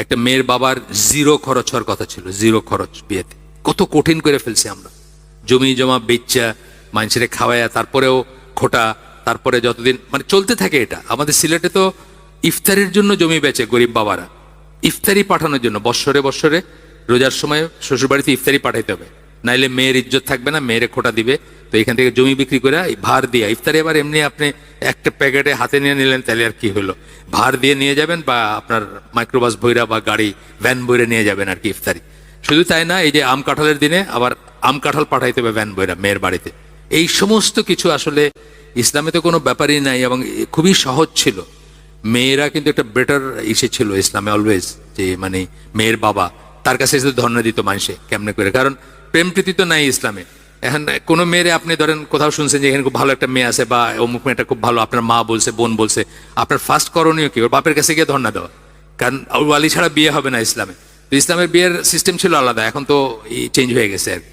একটা মেয়ের বাবার জিরো খরচ হওয়ার কথা ছিল, জিরো খরচ বিয়েতে। কত কঠিন করে ফেলছি আমরা, জমি জমা বেচা মানুষের খাওয়ায়া, তারপরেও খোটা, তারপরে যতদিন মানে চলতে থাকে এটা। আমাদের সিলেটে তো ইফতারির জন্য জমি বেচে গরিব বাবারা, ইফতারি পাঠানোর জন্য। বৎসরে বৎসরে রোজার সময় শ্বশুরবাড়িতে ইফতারি পাঠাইতে হবে, নাইলে মেয়ের ইজ্জত থাকবে না, মেয়েরে খোটা দিবে। তো এখান থেকে জমি বিক্রি করে ভার দিয়া ইফতারি, আবার এমনি আপনি একটা প্যাকেটে হাতে নিয়ে নিলেন, তাহলে আর কি হলো, ভার দিয়ে নিয়ে যাবেন বা আপনার মাইক্রোবাস বইরা বা গাড়ি ভ্যান বইরা নিয়ে যাবেন আর কি ইফতারি। শুধু তাই না, এই যে আম কাঁঠালের দিনে আবার আম কাঁঠাল পাঠাইতে হবে ভ্যান বইরা মেয়ের বাড়িতে। এই সমস্ত কিছু আসলে ইসলামে তো কোনো ব্যাপারই নাই এবং খুবই সহজ ছিল। মেয়েরা কিন্তু একটা বেটার ইসে ছিল ইসলামে অলওয়েজ, যে মানে মেয়ের বাবা তার কাছে এসে ধর্ণা দিত মানুষে কেমনে করে, কারণ প্রেম প্রীতি তো নাই ইসলামে। এখন কোনো মেয়েরে আপনি ধরেন কোথাও শুনছেন যে এখানে খুব ভালো একটা মেয়ে আছে বা অমুক মেয়েটা খুব ভালো, আপনার মা বলছে, বোন বলছে, আপনার ফার্স্ট করণীয় কি? ওর বাপের কাছে গিয়ে ধর্ণা দেওয়া, কারণ ওয়ালি ছাড়া বিয়ে হবে না ইসলামে। তো ইসলামের বিয়ের সিস্টেম ছিল আলাদা, এখন তো চেঞ্জ হয়ে গেছে আর কি।